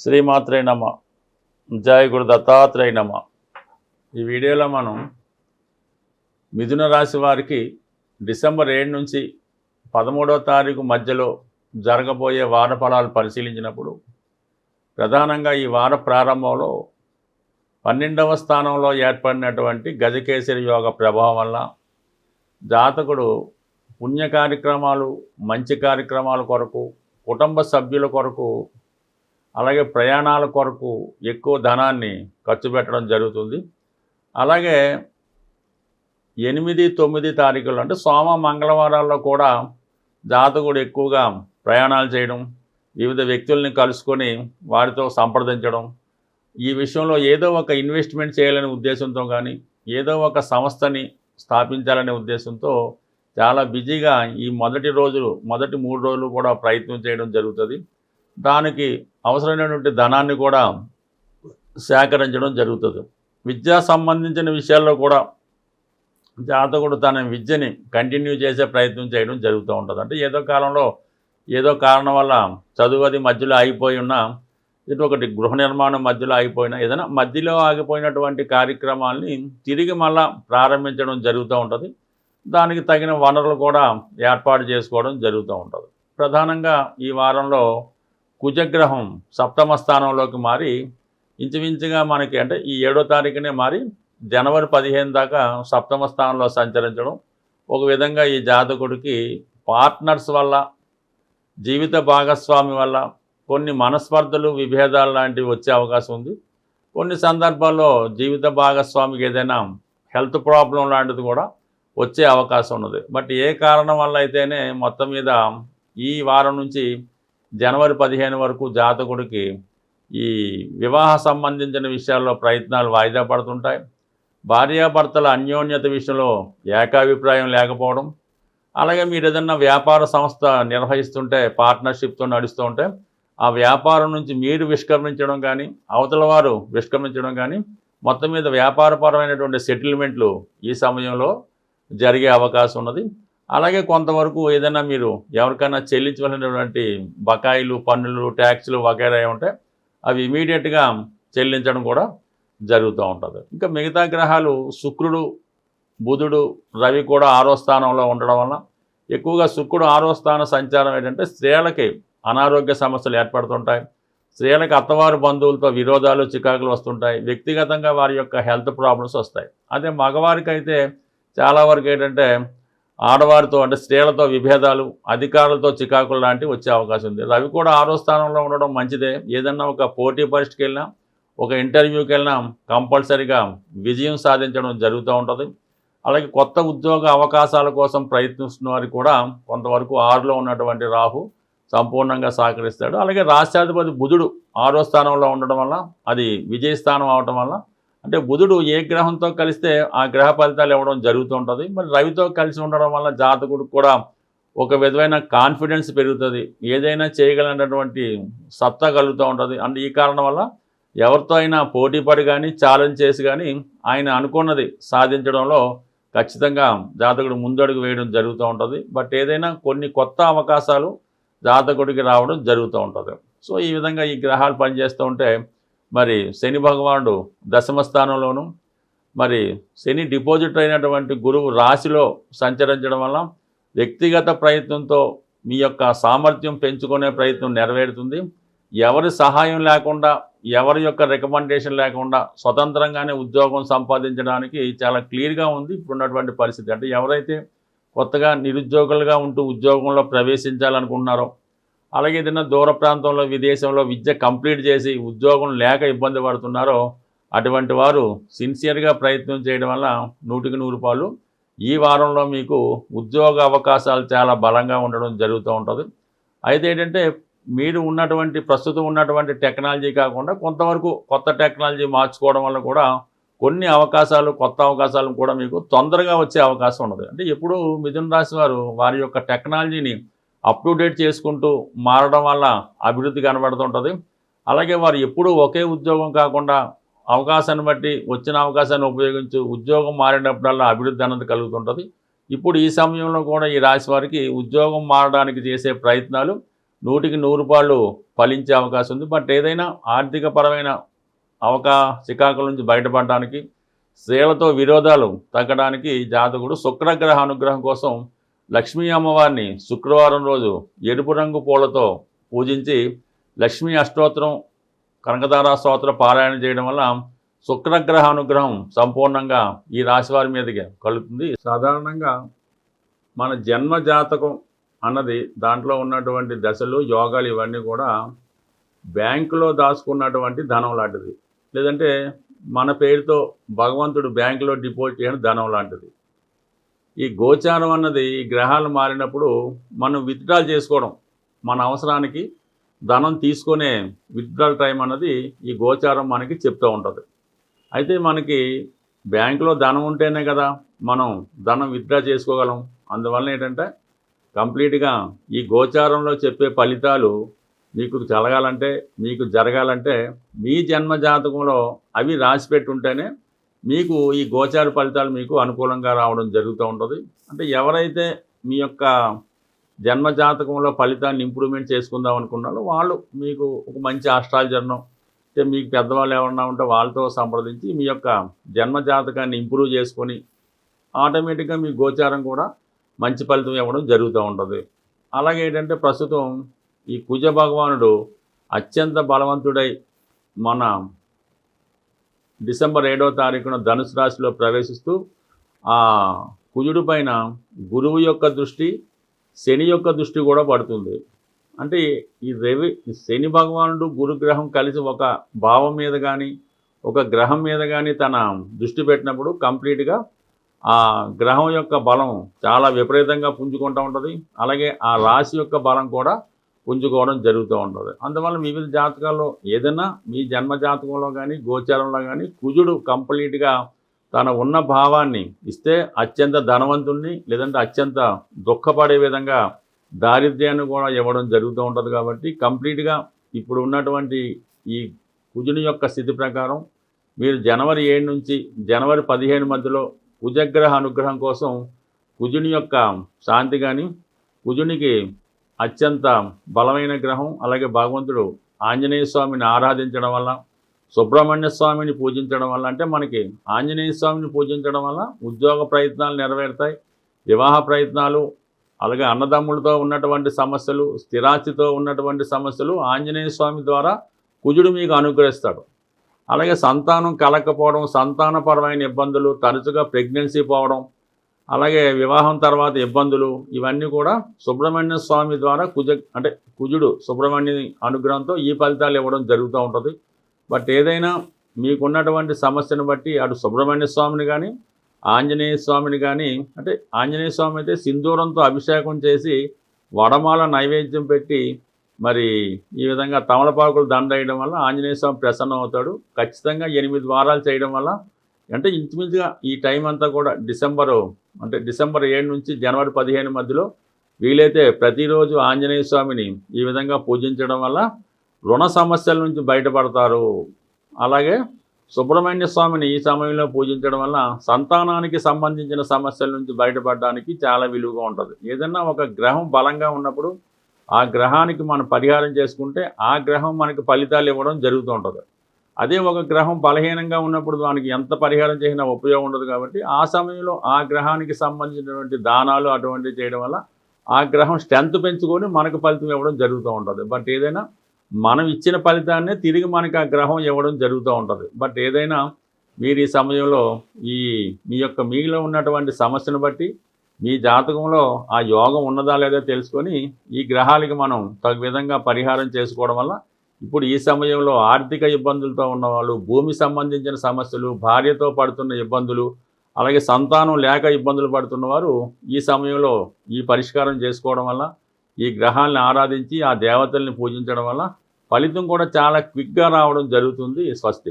శ్రీమాత్రే నమ. జయ గురు దత్తాత్రేయ నమ. ఈ వీడియోలో మనం మిథున రాశి వారికి డిసెంబర్ 7 నుంచి 13వ తారీఖు మధ్యలో జరగబోయే వార ఫలాలు పరిశీలించినప్పుడు ప్రధానంగా ఈ వార ప్రారంభంలో 12వ స్థానంలో ఏర్పడినటువంటి గజకేసరి యోగ ప్రభావం వల్ల జాతకుడు పుణ్య కార్యక్రమాలు, మంచి కార్యక్రమాల కొరకు, కుటుంబ సభ్యుల కొరకు, అలాగే ప్రయాణాల కొరకు ఎక్కువ ధనాన్ని ఖర్చు పెట్టడం జరుగుతుంది. అలాగే 8, 9 తారీఖులు అంటే సోమ మంగళవారాల్లో కూడా జాతకుడు ఎక్కువగా ప్రయాణాలు చేయడం, వివిధ వ్యక్తుల్ని కలుసుకొని వారితో సంప్రదించడం, ఈ విషయంలో ఏదో ఒక ఇన్వెస్ట్మెంట్ చేయాలనే ఉద్దేశంతో కానీ, ఏదో ఒక సంస్థని స్థాపించాలనే ఉద్దేశంతో చాలా బిజీగా ఈ మొదటి 3 రోజులు కూడా ప్రయత్నం చేయడం జరుగుతుంది. దానికి అవసరమైనటువంటి ధనాన్ని కూడా సేకరించడం జరుగుతుంది. విద్యా సంబంధించిన విషయాల్లో కూడా జాతకుడు తన విద్యని కంటిన్యూ చేసే ప్రయత్నం చేయడం జరుగుతూ ఉంటుంది. అంటే ఏదో కాలంలో ఏదో కారణం వల్ల చదువు అది మధ్యలో ఆగిపోయి ఉన్నా, ఇది ఒకటి గృహ నిర్మాణం మధ్యలో ఆగిపోయినా, ఏదైనా మధ్యలో ఆగిపోయినటువంటి కార్యక్రమాల్ని తిరిగి మళ్ళా ప్రారంభించడం జరుగుతూ ఉంటుంది. దానికి తగిన వనరులు కూడా ఏర్పాటు చేసుకోవడం జరుగుతూ ఉంటుంది. ప్రధానంగా ఈ వారంలో కుజగ్రహం 7వ స్థానంలోకి మారి ఇంచుమించుగా మనకి అంటే ఈ 7వ తారీఖునే మారి జనవరి 15 దాకా 7వ స్థానంలో సంచరించడం ఒక విధంగా ఈ జాతకుడికి పార్ట్నర్స్ వల్ల, జీవిత భాగస్వామి వల్ల కొన్ని మనస్పర్ధలు, విభేదాలు లాంటివి వచ్చే అవకాశం ఉంది. కొన్ని సందర్భాల్లో జీవిత భాగస్వామికి ఏదైనా హెల్త్ ప్రాబ్లం లాంటిది కూడా వచ్చే అవకాశం ఉన్నది. బట్ ఏ కారణం వల్ల అయితేనే మొత్తం మీద ఈ వారం నుంచి జనవరి 15 వరకు జాతకుడికి ఈ వివాహ సంబంధించిన విషయాల్లో ప్రయత్నాలు వాయిదా పడుతుంటాయి. భార్యాభర్తల అన్యోన్యత విషయంలో ఏకాభిప్రాయం లేకపోవడం, అలాగే మీరు ఏదన్నా వ్యాపార సంస్థ నిర్వహిస్తుంటే, పార్ట్నర్షిప్తో నడుస్తూ ఉంటే ఆ వ్యాపారం నుంచి మీరు విష్క్రమించడం కానీ, అవతల వారు విష్క్రమించడం కానీ, మొత్తం మీద వ్యాపారపరమైనటువంటి సెటిల్మెంట్లు ఈ సమయంలో జరిగే అవకాశం ఉన్నది. అలాగే కొంతవరకు ఏదైనా మీరు ఎవరికైనా చెల్లించవలసినటువంటి బకాయిలు, పన్నులు, ట్యాక్సులు వగైరా ఉంటే అవి ఇమీడియట్గా చెల్లించడం కూడా జరుగుతూ ఉంటుంది. ఇంకా మిగతా గ్రహాలు శుక్రుడు, బుధుడు, రవి కూడా 6వ స్థానంలో ఉండడం వల్ల ఎక్కువగా శుక్రుడు 6వ స్థాన సంచారం ఏంటంటే స్త్రీలకి అనారోగ్య సమస్యలు ఏర్పడుతుంటాయి. స్త్రీలకు అత్తవారి బంధువులతో విరోధాలు, చికాకులు వస్తుంటాయి. వ్యక్తిగతంగా వారి యొక్క హెల్త్ ప్రాబ్లమ్స్ వస్తాయి. అదే మగవారికి అయితే చాలా వరకు ఏంటంటే ఆడవారితో అంటే స్త్రీలతో విభేదాలు, అధికారులతో చికాకులు లాంటివి వచ్చే అవకాశం ఉంది. రవి కూడా 6వ స్థానంలో ఉండడం మంచిదే. ఏదన్నా ఒక పోటీ పరీక్షకి వెళ్ళినా, ఒక ఇంటర్వ్యూకి వెళ్ళినా కంపల్సరీగా విజయం సాధించడం జరుగుతూ ఉంటుంది. అలాగే కొత్త ఉద్యోగ అవకాశాల కోసం ప్రయత్నిస్తున్న వారికి కూడా కొంతవరకు 6లో ఉన్నటువంటి రాహు సంపూర్ణంగా సహకరిస్తాడు. అలాగే రాష్ట్రాధిపతి బుధుడు 6వ స్థానంలో ఉండడం వల్ల అది విజయస్థానం అవటం వల్ల, అంటే బుధుడు ఏ గ్రహంతో కలిస్తే ఆ గ్రహ ఫలితాలు ఇవ్వడం జరుగుతూ ఉంటుంది. మరి రవితో కలిసి ఉండడం వల్ల జాతకుడికి కూడా ఒక విధమైన కాన్ఫిడెన్స్ పెరుగుతుంది. ఏదైనా చేయగలిగినటువంటి సత్తా కలుగుతూ ఉంటుంది. అంటే ఈ కారణం వల్ల ఎవరితో అయినా పోటీ పడి కానీ, ఛాలెంజ్ చేసి కానీ ఆయన అనుకున్నది సాధించడంలో ఖచ్చితంగా జాతకుడు ముందడుగు వేయడం జరుగుతూ ఉంటుంది. బట్ ఏదైనా కొన్ని కొత్త అవకాశాలు జాతకుడికి రావడం జరుగుతూ ఉంటుంది. సో ఈ విధంగా ఈ గ్రహాలు పనిచేస్తూ ఉంటే మరి శని భగవానుడు 10వ స్థానంలోను, మరి శని డిపాజిట్ అయినటువంటి గురువు రాశిలో సంచరించడం వల్ల వ్యక్తిగత ప్రయత్నంతో మీ యొక్క సామర్థ్యం పెంచుకునే ప్రయత్నం నెరవేరుతుంది. ఎవరి సహాయం లేకుండా, ఎవరి యొక్క రికమెండేషన్ లేకుండా స్వతంత్రంగానే ఉద్యోగం సంపాదించడానికి చాలా క్లియర్గా ఉంది ఇప్పుడున్నటువంటి పరిస్థితి. అంటే ఎవరైతే కొత్తగా నిరుద్యోగులుగా ఉంటూ ఉద్యోగంలో ప్రవేశించాలనుకుంటున్నారో, అలాగే ఏదైనా దూర ప్రాంతంలో, విదేశంలో విద్య కంప్లీట్ చేసి ఉద్యోగం లేక ఇబ్బంది పడుతున్నారో అటువంటి వారు సిన్సియర్గా ప్రయత్నం చేయడం వల్ల 100కి 100 ఈ వారంలో మీకు ఉద్యోగ అవకాశాలు చాలా బలంగా ఉండడం జరుగుతూ ఉంటుంది. అయితే ఏంటంటే మీరు ప్రస్తుతం ఉన్నటువంటి టెక్నాలజీ కాకుండా కొంతవరకు కొత్త టెక్నాలజీ మార్చుకోవడం వల్ల కూడా కొన్ని అవకాశాలు, కొత్త అవకాశాలు కూడా మీకు తొందరగా వచ్చే అవకాశం ఉన్నది. అంటే ఎప్పుడు మిథున రాశి వారు వారి యొక్క టెక్నాలజీని అప్ టు డేట్ చేసుకుంటూ మారడం వల్ల అభివృద్ధి కనబడుతుంటుంది. అలాగే వారు ఎప్పుడూ ఒకే ఉద్యోగం కాకుండా అవకాశాన్ని బట్టి వచ్చిన అవకాశాన్ని ఉపయోగించి ఉద్యోగం మారినప్పుడల్లా అభివృద్ధి అన్నది కలుగుతుంటుంది. ఇప్పుడు ఈ సమయంలో కూడా ఈ రాశి వారికి ఉద్యోగం మారడానికి చేసే ప్రయత్నాలు 100% ఫలించే అవకాశం ఉంది. బట్ ఏదైనా ఆర్థిక పరమైన చికాకుల నుంచి బయటపడడానికి, స్త్రీలతో విరోధాలు తగ్గడానికి జాతకుడు శుక్రగ్రహ అనుగ్రహం కోసం లక్ష్మీ అమ్మవారిని శుక్రవారం రోజు ఎరుపు రంగు పూలతో పూజించి లక్ష్మీ అష్టోత్తరం, కనకదార స్తోత్ర పారాయణ చేయడం వల్ల శుక్రగ్రహ అనుగ్రహం సంపూర్ణంగా ఈ రాశి వారి మీదకి కలుగుతుంది. సాధారణంగా మన జన్మ జాతకం అన్నది దాంట్లో ఉన్నటువంటి దశలు, యోగాలు ఇవన్నీ కూడా బ్యాంకులో దాచుకున్నటువంటి ధనం లాంటిది. లేదంటే మన పేరుతో భగవంతుడు బ్యాంకులో డిపాజిట్ చేయడం ధనం లాంటిది. ఈ గోచారం అన్నది ఈ గ్రహాలు మారినప్పుడు మనం విత్డ్రా చేసుకోవడం, మన అవసరానికి ధనం తీసుకునే విత్డ్రాల్ టైం అన్నది ఈ గోచారం మనకి చెప్తూ ఉంటుంది. అయితే మనకి బ్యాంకులో ధనం ఉంటేనే కదా మనం ధనం విత్డ్రా చేసుకోగలం. అందువల్ల ఏంటంటే కంప్లీట్గా ఈ గోచారంలో చెప్పే ఫలితాలు మీకు జరగాలంటే మీ జన్మ జాతకంలో అవి రాసిపెట్టి ఉంటేనే మీకు ఈ గోచార ఫలితాలు మీకు అనుకూలంగా రావడం జరుగుతూ ఉంటుంది. అంటే ఎవరైతే మీ యొక్క జన్మ జాతకంలో ఫలితాన్ని ఇంప్రూవ్మెంట్ చేసుకుందాం అనుకున్నారో వాళ్ళు మీకు ఒక మంచి ఆస్ట్రాలజర్ను, అంటే మీకు పెద్దవాళ్ళు ఎవరన్నా ఉంటే వాళ్ళతో సంప్రదించి మీ యొక్క జన్మ జాతకాన్ని ఇంప్రూవ్ చేసుకొని ఆటోమేటిక్గా మీ గోచారం కూడా మంచి ఫలితం ఇవ్వడం జరుగుతూ ఉంటుంది. అలాగే ఏంటంటే ప్రస్తుతం ఈ కుజ భగవానుడు అత్యంత బలవంతుడై మన డిసెంబర్ 7వ తారీఖున ధనుసు రాశిలో ప్రవేశిస్తూ ఆ కుజుడి పైన గురువు యొక్క దృష్టి, శని యొక్క దృష్టి కూడా పడుతుంది. అంటే ఈ శని భగవానుడు గురుగ్రహం కలిసి ఒక భావం మీద కానీ ఒక గ్రహం మీద కానీ తన దృష్టి పెట్టినప్పుడు కంప్లీట్గా ఆ గ్రహం యొక్క బలం చాలా విపరీతంగా పుంజుకుంటూ ఉంటుంది. అలాగే ఆ రాశి యొక్క బలం కూడా పుంజుకోవడం జరుగుతూ ఉంటుంది. అందువల్ల వివిధ జాతకాల్లో ఏదైనా మీ జన్మ జాతకంలో కానీ గోచారంలో కానీ కుజుడు కంప్లీట్గా తన ఉన్న భావాన్ని ఇస్తే అత్యంత ధనవంతుణ్ణి, లేదంటే అత్యంత దుఃఖపడే విధంగా దారిద్ర్యాన్ని కూడా ఇవ్వడం జరుగుతూ ఉంటుంది. కాబట్టి కంప్లీట్గా ఇప్పుడు ఉన్నటువంటి ఈ కుజుని యొక్క స్థితి ప్రకారం మీరు జనవరి 7 నుంచి జనవరి 15 మధ్యలో కుజగ్రహ అనుగ్రహం కోసం కుజుని యొక్క శాంతి కానీ, కుజునికి అత్యంత బలమైన గ్రహం, అలాగే భగవంతుడు ఆంజనేయ స్వామిని ఆరాధించడం వల్ల, సుబ్రహ్మణ్య స్వామిని పూజించడం వల్ల, అంటే మనకి ఆంజనేయ స్వామిని పూజించడం వల్ల ఉద్యోగ ప్రయత్నాలు నెరవేరుతాయి, వివాహ ప్రయత్నాలు, అలాగే అన్నదమ్ములతో ఉన్నటువంటి సమస్యలు, స్థిరాస్తితో ఉన్నటువంటి సమస్యలు ఆంజనేయ స్వామి ద్వారా కుజుడు మీకు అనుగ్రహిస్తాడు. అలాగే సంతానం కలగకపోవడం, సంతానపరమైన ఇబ్బందులు, తరచుగా ప్రెగ్నెన్సీ పోవడం, అలాగే వివాహం తర్వాత ఇబ్బందులు, ఇవన్నీ కూడా సుబ్రహ్మణ్య స్వామి ద్వారా కుజుడు సుబ్రహ్మణ్య అనుగ్రహంతో ఈ ఫలితాలు ఇవ్వడం జరుగుతూ ఉంటుంది. బట్ ఏదైనా మీకున్నటువంటి సమస్యను బట్టి అటు సుబ్రహ్మణ్య స్వామిని కానీ ఆంజనేయ స్వామిని కానీ, అంటే ఆంజనేయ స్వామి అయితే సింధూరంతో అభిషేకం చేసి వడమాల నైవేద్యం పెట్టి మరి ఈ విధంగా తమలపాకులు దండ వేయడం వల్ల ఆంజనేయ స్వామి ప్రసన్నం అవుతాడు. ఖచ్చితంగా 8 వారాలు చేయడం వల్ల, అంటే ఇంచుమించుగా ఈ టైం అంతా కూడా డిసెంబర్ 7 నుంచి జనవరి 15 మధ్యలో వీలైతే ప్రతిరోజు ఆంజనేయ స్వామిని ఈ విధంగా పూజించడం వల్ల రుణ సమస్యల నుంచి బయటపడతారు. అలాగే సుబ్రహ్మణ్య స్వామిని ఈ సమయంలో పూజించడం వల్ల సంతానానికి సంబంధించిన సమస్యల నుంచి బయటపడడానికి చాలా విలువగా ఉంటుంది. ఏదన్నా ఒక గ్రహం బలంగా ఉన్నప్పుడు ఆ గ్రహానికి మనం పరిహారం చేసుకుంటే ఆ గ్రహం మనకి ఫలితాలు ఇవ్వడం జరుగుతూ ఉంటుంది. అదే ఒక గ్రహం బలహీనంగా ఉన్నప్పుడు దానికి ఎంత పరిహారం చేసినా ఉపయోగం ఉండదు. కాబట్టి ఆ సమయంలో ఆ గ్రహానికి సంబంధించినటువంటి దానాలు అటువంటివి చేయడం వల్ల ఆ గ్రహం స్ట్రెంత్ పెంచుకొని మనకు ఫలితం ఇవ్వడం జరుగుతూ ఉంటుంది. బట్ ఏదైనా మనం ఇచ్చిన ఫలితాన్నే తిరిగి మనకి ఆ గ్రహం ఇవ్వడం జరుగుతూ ఉంటుంది. బట్ ఏదైనా మీరు ఈ సమయంలో మీలో ఉన్నటువంటి సమస్యను బట్టి మీ జాతకంలో ఆ యోగం ఉన్నదా లేదా తెలుసుకొని ఈ గ్రహాలకి మనం తగు విధంగా పరిహారం చేసుకోవడం వల్ల ఇప్పుడు ఈ సమయంలో ఆర్థిక ఇబ్బందులతో ఉన్నవాళ్ళు, భూమి సంబంధించిన సమస్యలు, భార్యతో పడుతున్న ఇబ్బందులు, అలాగే సంతానం లేక ఇబ్బందులు పడుతున్నవారు ఈ సమయంలో ఈ పరిష్కారం చేసుకోవడం వల్ల, ఈ గ్రహాలను ఆరాధించి ఆ దేవతల్ని పూజించడం వల్ల ఫలితం కూడా చాలా క్విక్గా రావడం జరుగుతుంది. స్వస్తి.